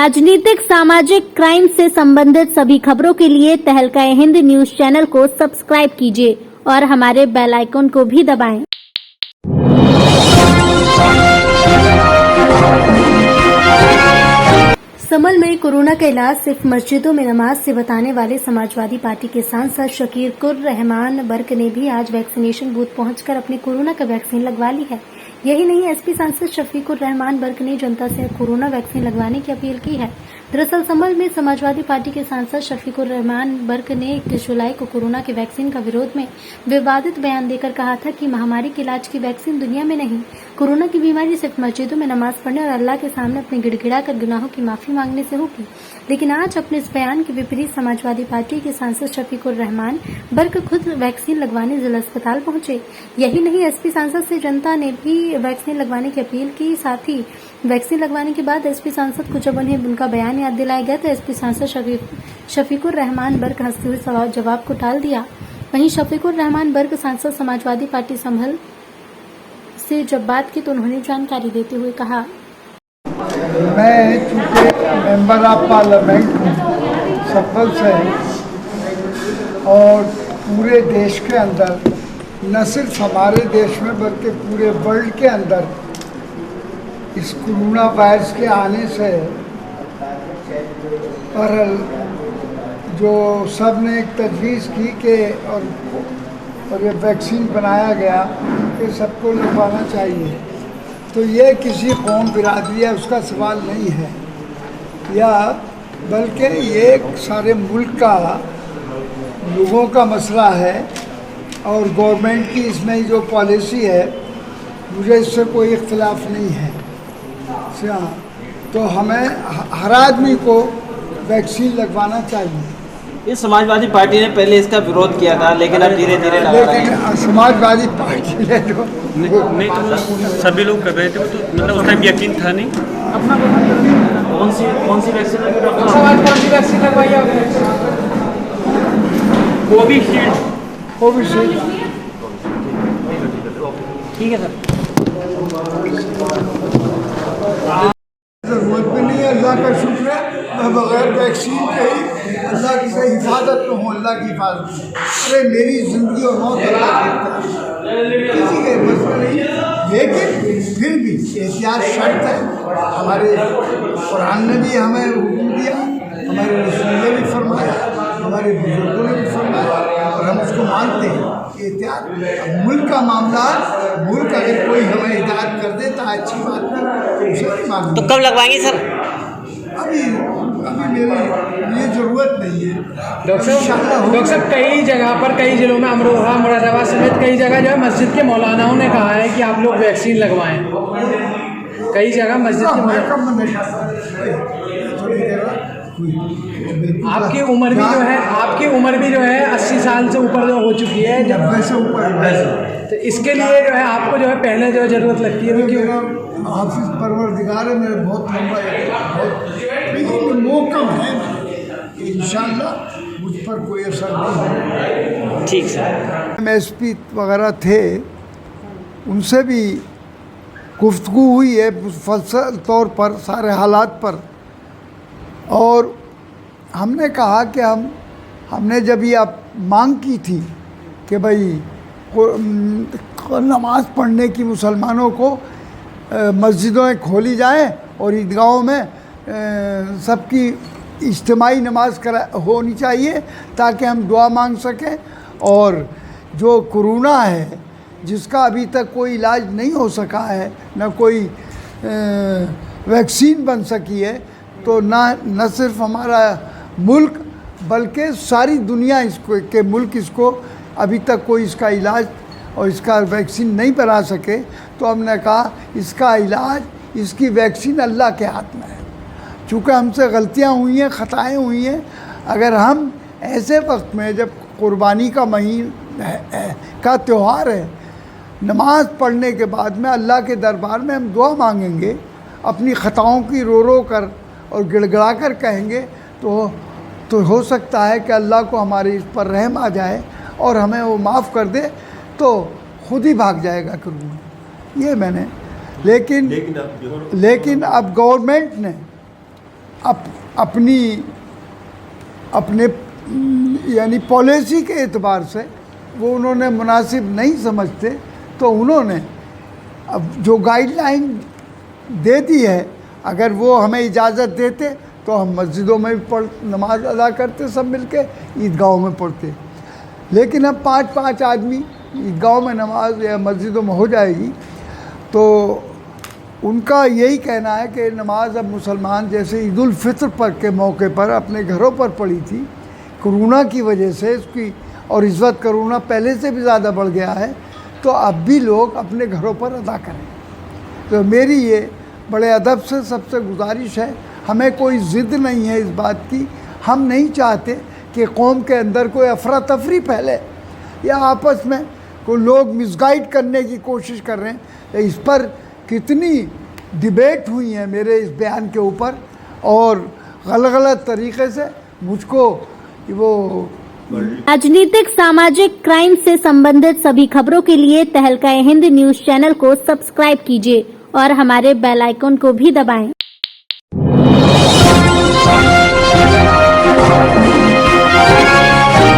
राजनीतिक सामाजिक क्राइम से संबंधित सभी खबरों के लिए तहलका हिंद न्यूज चैनल को सब्सक्राइब कीजिए और हमारे बेल आइकन को भी दबाएं। समल में कोरोना का इलाज सिर्फ मस्जिदों में नमाज से बताने वाले समाजवादी पार्टी के सांसद शकीर रहमान बर्क ने भी आज वैक्सीनेशन बूथ पहुंचकर अपने कोरोना का वैक्सीन लगवा ली है। यही नहीं, एसपी सांसद शफीकुर रहमान बर्क ने जनता से कोरोना वैक्सीन लगवाने की अपील की है। दरअसल संभल में समाजवादी पार्टी के सांसद शफीकुर रहमान बर्क ने 21 जुलाई को कोरोना के वैक्सीन का विरोध में विवादित बयान देकर कहा था कि महामारी के इलाज की वैक्सीन दुनिया में नहीं, कोरोना की बीमारी सिर्फ मस्जिदों में नमाज पढ़ने और अल्लाह के सामने अपने गिड़गिड़ा कर गुनाहों की माफी मांगने से होगी। लेकिन आज अपने इस बयान के विपरीत समाजवादी पार्टी के सांसद शफीकुर रहमान बर्क खुद वैक्सीन लगवाने जिला अस्पताल पहुंचे। यही नहीं, एसपी सांसद से जनता ने भी वैक्सीन लगवाने की अपील की। साथ ही वैक्सीन लगवाने के बाद एसपी सांसद को जब उन्हें उनका बयान याद दिलाया गया तो एसपी सांसद शफीकुर रहमान बर्क हंसते हुए सवाल जवाब को टाल दिया। वहीं शफीकुर रहमान बर्क सांसद समाजवादी पार्टी संभल से जब बात की तो उन्होंने जानकारी देते हुए कहा, मैं चूँकि मेंबर ऑफ पार्लियामेंट हूँ संभल से और पूरे देश के अंदर, न सिर्फ हमारे देश में बल्कि पूरे वर्ल्ड के अंदर इस कोरोना वायरस के आने से पर जो सब ने एक तजवीज़ की कि और ये वैक्सीन बनाया गया कि सबको लगवाना चाहिए, तो ये किसी कौम बिरादरी है उसका सवाल नहीं है, या बल्कि ये सारे मुल्क का लोगों का मसला है और गवर्नमेंट की इसमें जो पॉलिसी है मुझे इससे कोई इख्तिलाफ नहीं है। तो हमें हर आदमी को वैक्सीन लगवाना चाहिए। इस समाजवादी पार्टी ने पहले इसका विरोध किया था, लेकिन अब धीरे धीरे लेकिन समाजवादी पार्टी ने जो नहीं तो सभी लोग कर रहे थे, तो मतलब उस टाइम यकीन था नहीं। अपना कौन सी वैक्सीन लगवाई आपने? कोविशील्ड। ठीक है सर। ज़रूरत भी नहीं है, अल्लाह का शुक्र है मैं बगैर वैक्सीन के ही अल्लाह की हिफाजत में हूँ। अल्लाह की हिफाजत में, अरे मेरी ज़िंदगी और मौत अल्लाह की किसी के बस में नहीं, लेकिन फिर भी एहतियात शर्त है। हमारे कुरान ने भी हमें हुक्म दिया, हमारे रसूल ने भी फरमाया, हमारे बुजुर्गों ने भी फरमाया और हम उसको मानते हैं। एहतियात मुल्क का मामला, मुल्क अगर कोई हमें हिदायत कर देता है अच्छी बात है तो उसे नहीं मानते। तो कब लगवाएंगे सर? अभी मेरी ये ज़रूरत नहीं है। डॉक्टर साहब कई जगह पर, कई जिलों में अमरोहा, मुरादाबाद समेत कई जगह जो है मस्जिद के मौलानाओं ने कहा है कि आप लोग वैक्सीन लगवाएं। कई जगह मस्जिद के आपकी उम्र भी जो है 80 साल से ऊपर जो हो चुकी है, जब वैसे ऊपर तो इसके लिए जो है आपको जो है पहले जो है ज़रूरत लगती है। मेरा हाफिज़ परवरदिगार है, मेरे बहुत लंबा लेकिन मौकम है, इंशाअल्लाह मुझ पर कोई असर नहीं है। ठीक सर। एमएसपी वगैरह थे, उनसे भी गुफ्तगू हुई है मुफस्सल तौर पर सारे हालात पर, और हमने कहा कि हमने जब ये आप मांग की थी कि भाई नमाज पढ़ने की मुसलमानों को मस्जिदों में खोली जाए और ईदगाहों में सबकी इज्तिमाई नमाज होनी चाहिए ताकि हम दुआ मांग सकें, और जो कोरोना है जिसका अभी तक कोई इलाज नहीं हो सका है, न कोई वैक्सीन बन सकी है, तो न सिर्फ हमारा मुल्क बल्कि सारी दुनिया के मुल्क इसको अभी तक कोई इसका इलाज और इसका वैक्सीन नहीं बना सके, तो हमने कहा इसका इलाज, इसकी वैक्सीन अल्लाह के हाथ में है। चूँकि हमसे गलतियाँ हुई हैं, ख़ताएँ हुई हैं, अगर हम ऐसे वक्त में जब कुर्बानी का का त्यौहार है, नमाज पढ़ने के बाद में अल्लाह के दरबार में हम दुआ मांगेंगे, अपनी ख़ताओं की रो कर और गिड़गिड़ा कर कहेंगे, तो हो सकता है कि अल्लाह को हमारे इस पर रहम आ जाए और हमें वो माफ़ कर दे, तो खुद ही भाग जाएगा कोरोना। ये मैंने लेकिन अब गवर्नमेंट ने अपने यानी पॉलिसी के एतबार से वो उन्होंने मुनासिब नहीं समझते, तो उन्होंने अब जो गाइडलाइन दे दी है, अगर वो हमें इजाज़त देते तो हम मस्जिदों में भी नमाज अदा करते, सब मिलके ईदगाहों में पढ़ते। लेकिन अब 5-5 आदमी ईदगाहों में नमाज या मस्जिदों में हो जाएगी, तो उनका यही कहना है कि नमाज अब मुसलमान जैसे ईद उल फित्र पर के मौके पर अपने घरों पर पड़ी थी, कोरोना की वजह से इसकी, और इस वक्त कोरोना पहले से भी ज़्यादा बढ़ गया है, तो अब भी लोग अपने घरों पर अदा करें। तो मेरी ये बड़े अदब से सबसे गुजारिश है, हमें कोई ज़िद नहीं है इस बात की, हम नहीं चाहते कि कौम के अंदर कोई अफरा तफरी फैले या आपस में कोई लोग मिसगाइड करने की कोशिश कर रहे हैं। इस पर कितनी डिबेट हुई है मेरे इस बयान के ऊपर, और गलत तरीक़े से मुझको वो राजनीतिक सामाजिक क्राइम से संबंधित सभी खबरों के लिए तहलका हिंद न्यूज चैनल को सब्सक्राइब कीजिए और हमारे बेल आइकन को भी दबाएं।